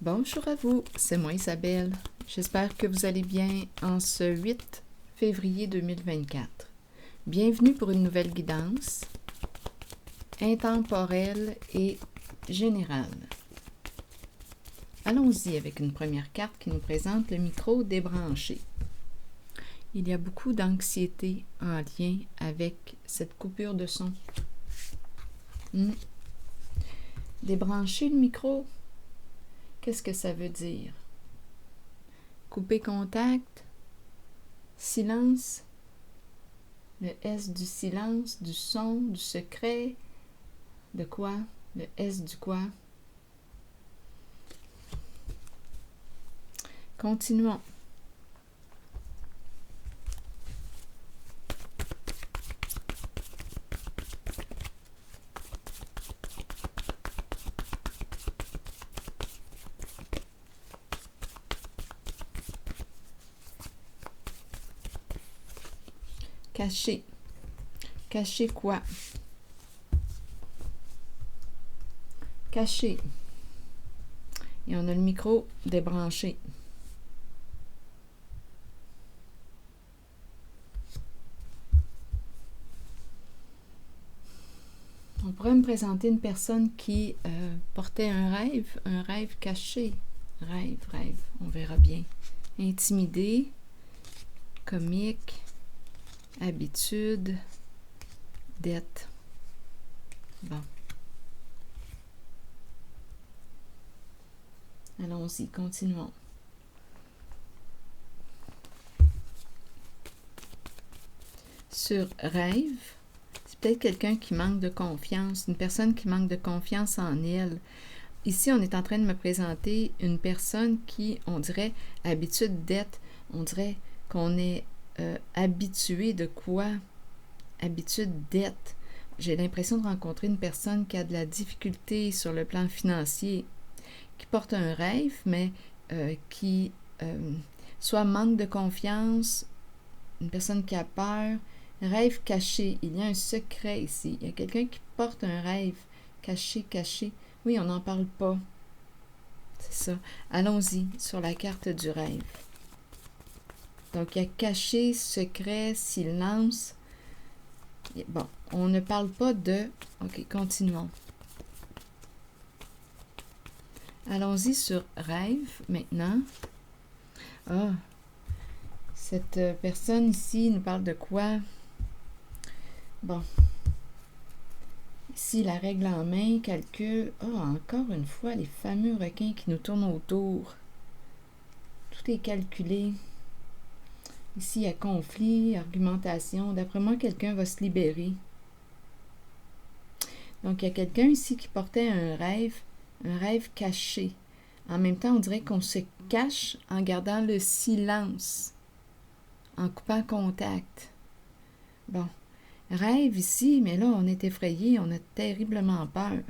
Bonjour à vous, c'est moi Isabelle. J'espère que vous allez bien en ce 8 février 2024. Bienvenue pour une nouvelle guidance intemporelle et générale. Allons-y avec une première carte qui nous présente le micro débranché. Il y a beaucoup d'anxiété en lien avec cette coupure de son. Débrancher le micro, qu'est-ce que ça veut dire? Couper contact, silence, le S du silence, du son, du secret, de quoi? Le S du quoi? Continuons. Cacher. Cacher quoi? Cacher. Et on a le micro débranché. On pourrait me présenter une personne qui portait un rêve caché. Rêve. On verra bien. Intimidé, comique, habitude, dette. Bon. Allons-y, continuons. Sur rêve, c'est peut-être quelqu'un qui manque de confiance, une personne qui manque de confiance en elle. Ici, on est en train de me présenter une personne qui, on dirait, habitude d'être, on dirait qu'on est habitué de quoi? Habitude d'être. J'ai l'impression de rencontrer une personne qui a de la difficulté sur le plan financier, qui porte un rêve, mais qui soit manque de confiance, une personne qui a peur, rêve caché. Il y a un secret ici. Il y a quelqu'un qui porte un rêve caché. Oui, on n'en parle pas. C'est ça. Allons-y sur la carte du rêve. Donc, il y a caché, secret, silence. Bon, on ne parle pas de... OK, continuons. Allons-y sur rêve maintenant. Ah, cette personne ici nous parle de quoi? Bon. Ici, la règle en main, calcul. Encore une fois, les fameux requins qui nous tournent autour. Tout est calculé. Ici, il y a conflit, argumentation. D'après moi, quelqu'un va se libérer. Donc, il y a quelqu'un ici qui portait un rêve caché. En même temps, on dirait qu'on se cache en gardant le silence, en coupant contact. Bon, rêve ici, mais là, on est effrayé, on a terriblement peur.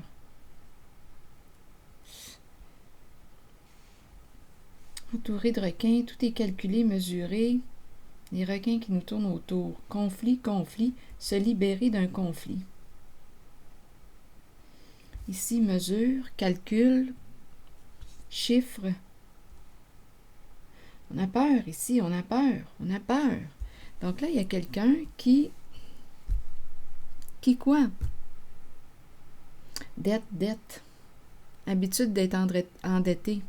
Entouré de requins, tout est calculé, mesuré. Les requins qui nous tournent autour. Conflit, se libérer d'un conflit. Ici, mesure, calcul, chiffre. On a peur ici, on a peur. Donc là, il y a quelqu'un qui quoi? Dette. Habitude d'être endetté.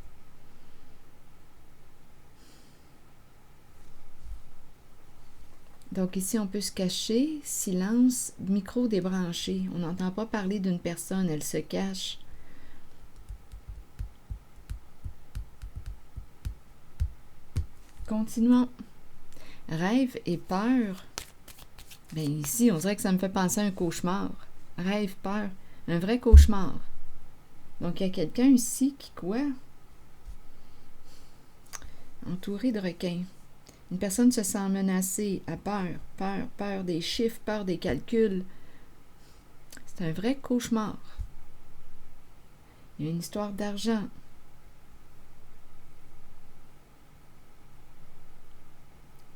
Donc ici, on peut se cacher, silence, micro débranché. On n'entend pas parler d'une personne, elle se cache. Continuons. Rêve et peur. Bien ici, on dirait que ça me fait penser à un cauchemar. Rêve, peur, un vrai cauchemar. Donc il y a quelqu'un ici qui quoi? Entouré de requins. Une personne se sent menacée, a peur des chiffres, peur des calculs. C'est un vrai cauchemar. Il y a une histoire d'argent.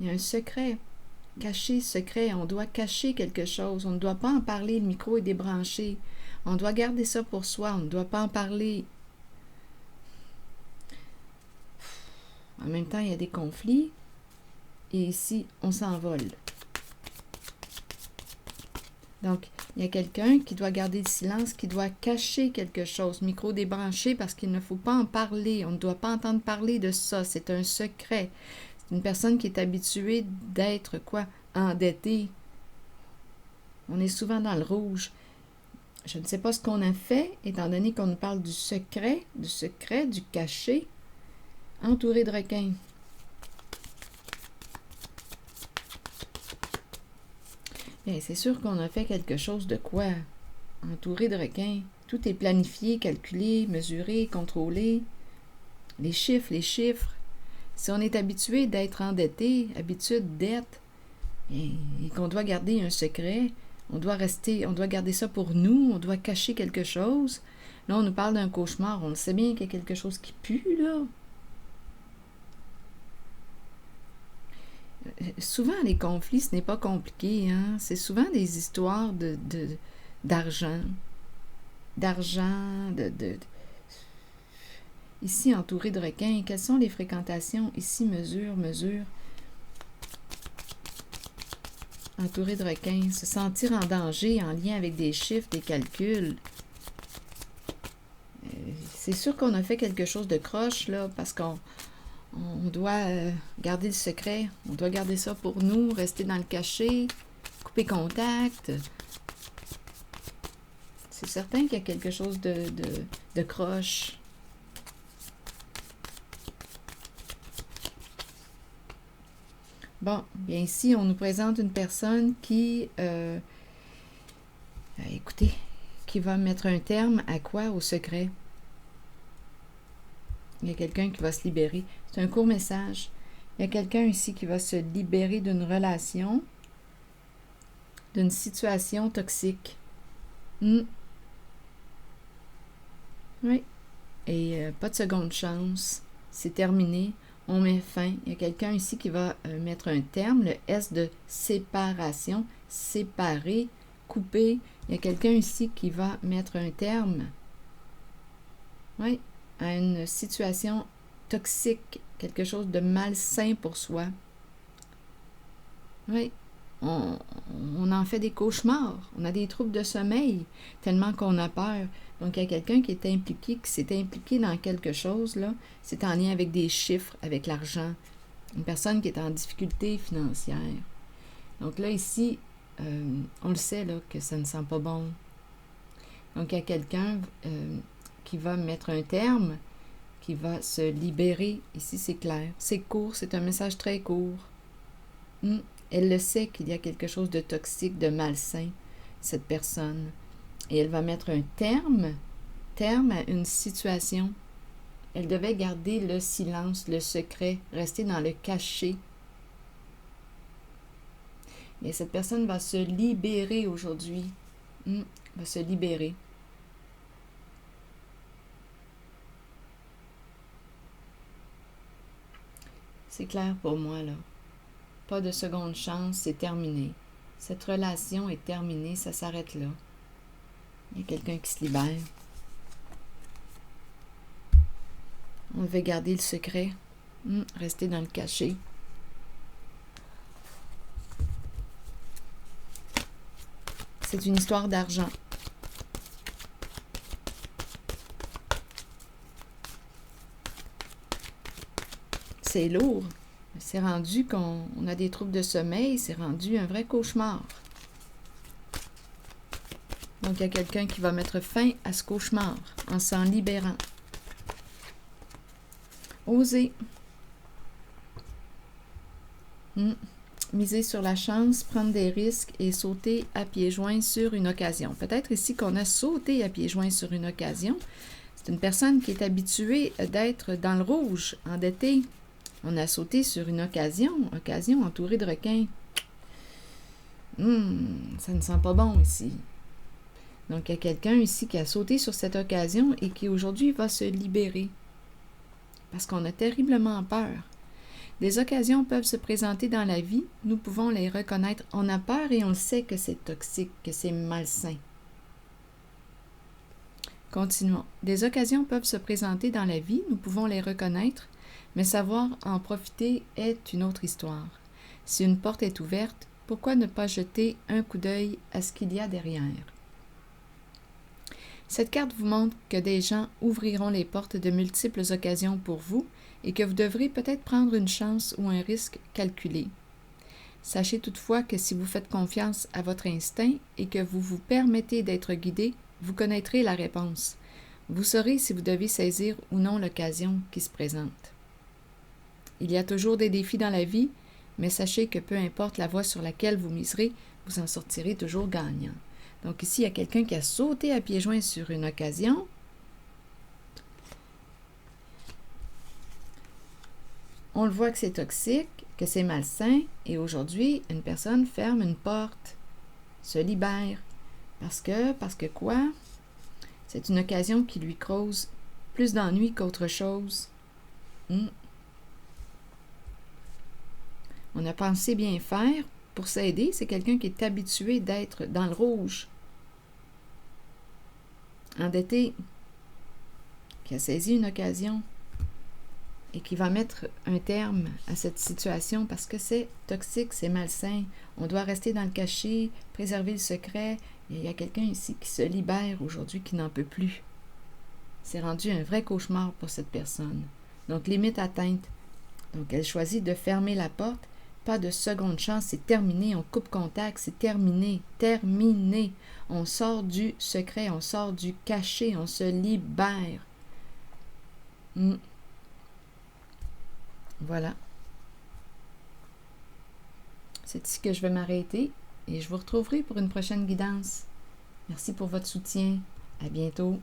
Il y a un secret. Caché, secret. On doit cacher quelque chose. On ne doit pas en parler. Le micro est débranché. On doit garder ça pour soi. On ne doit pas en parler. En même temps, il y a des conflits. Et ici, on s'envole. Donc, il y a quelqu'un qui doit garder le silence, qui doit cacher quelque chose, micro débranché, parce qu'il ne faut pas en parler. On ne doit pas entendre parler de ça. C'est un secret. C'est une personne qui est habituée d'être, quoi, endettée. On est souvent dans le rouge. Je ne sais pas ce qu'on a fait, étant donné qu'on nous parle du secret, du caché, entouré de requins. Bien, c'est sûr qu'on a fait quelque chose de quoi? Entouré de requins. Tout est planifié, calculé, mesuré, contrôlé. Les chiffres. Si on est habitué d'être endetté, habitude d'être, et qu'on doit garder un secret, on doit garder ça pour nous, on doit cacher quelque chose. Là, on nous parle d'un cauchemar, on sait bien qu'il y a quelque chose qui pue, là. Souvent, les conflits, ce n'est pas compliqué, hein? C'est souvent des histoires d'argent. Ici, entouré de requins, quelles sont les fréquentations? Ici, mesure. Entouré de requins, se sentir en danger, en lien avec des chiffres, des calculs. C'est sûr qu'on a fait quelque chose de croche, là, parce qu'on doit garder le secret. On doit garder ça pour nous, rester dans le cachet, couper contact. C'est certain qu'il y a quelque chose de croche. Bon, bien ici, on nous présente une personne qui, écoutez, qui va mettre un terme à quoi? Au secret. Il y a quelqu'un qui va se libérer. C'est un court message. Il y a quelqu'un ici qui va se libérer d'une relation, d'une situation toxique. Oui. Et pas de seconde chance. C'est terminé. On met fin. Il y a quelqu'un ici qui va mettre un terme, le S de séparation, séparer, couper. Il y a quelqu'un ici qui va mettre un terme, oui, à une situation toxique, quelque chose de malsain pour soi. Oui, on en fait des cauchemars, on a des troubles de sommeil, tellement qu'on a peur. Donc, il y a quelqu'un qui est impliqué, qui s'est impliqué dans quelque chose, là. C'est en lien avec des chiffres, avec l'argent. Une personne qui est en difficulté financière. Donc là, ici, on le sait, là, que ça ne sent pas bon. Donc, il y a quelqu'un qui va mettre un terme, qui va se libérer. Ici, c'est clair. C'est court, c'est un message très court. Elle le sait qu'il y a quelque chose de toxique, de malsain, cette personne. Et elle va mettre un terme à une situation. Elle devait garder le silence, le secret, rester dans le cachet. Et cette personne va se libérer aujourd'hui. Va se libérer. C'est clair pour moi, là. Pas de seconde chance, c'est terminé. Cette relation est terminée, ça s'arrête là. Il y a quelqu'un qui se libère. On devait garder le secret, rester dans le cachet. C'est une histoire d'argent. C'est lourd. C'est rendu qu'on a des troubles de sommeil, c'est rendu un vrai cauchemar. Donc, il y a quelqu'un qui va mettre fin à ce cauchemar en s'en libérant. Oser. Miser sur la chance, prendre des risques et sauter à pieds joints sur une occasion. Peut-être ici qu'on a sauté à pieds joints sur une occasion. C'est une personne qui est habituée d'être dans le rouge, endettée. On a sauté sur une occasion entourée de requins. Ça ne sent pas bon ici. Donc, il y a quelqu'un ici qui a sauté sur cette occasion et qui aujourd'hui va se libérer. Parce qu'on a terriblement peur. Des occasions peuvent se présenter dans la vie, nous pouvons les reconnaître. On a peur et on le sait que c'est toxique, que c'est malsain. Continuons. Des occasions peuvent se présenter dans la vie, nous pouvons les reconnaître, mais savoir en profiter est une autre histoire. Si une porte est ouverte, pourquoi ne pas jeter un coup d'œil à ce qu'il y a derrière? Cette carte vous montre que des gens ouvriront les portes de multiples occasions pour vous et que vous devrez peut-être prendre une chance ou un risque calculé. Sachez toutefois que si vous faites confiance à votre instinct et que vous vous permettez d'être guidé, vous connaîtrez la réponse. Vous saurez si vous devez saisir ou non l'occasion qui se présente. Il y a toujours des défis dans la vie, mais sachez que peu importe la voie sur laquelle vous miserez, vous en sortirez toujours gagnant. Donc ici, il y a quelqu'un qui a sauté à pieds joints sur une occasion. On le voit que c'est toxique, que c'est malsain, et aujourd'hui, une personne ferme une porte, se libère. Parce que quoi? C'est une occasion qui lui cause plus d'ennui qu'autre chose. On a pensé bien faire pour s'aider. C'est quelqu'un qui est habitué d'être dans le rouge. Endetté, qui a saisi une occasion et qui va mettre un terme à cette situation parce que c'est toxique, c'est malsain. On doit rester dans le cachet, préserver le secret. Et il y a quelqu'un ici qui se libère aujourd'hui, qui n'en peut plus. C'est rendu un vrai cauchemar pour cette personne. Donc, limite atteinte. Donc, elle choisit de fermer la porte. Pas de seconde chance, c'est terminé. On coupe contact, c'est terminé. Terminé. On sort du secret, on sort du cachet, on se libère. Voilà. C'est ici que je vais m'arrêter et je vous retrouverai pour une prochaine guidance. Merci pour votre soutien. À bientôt.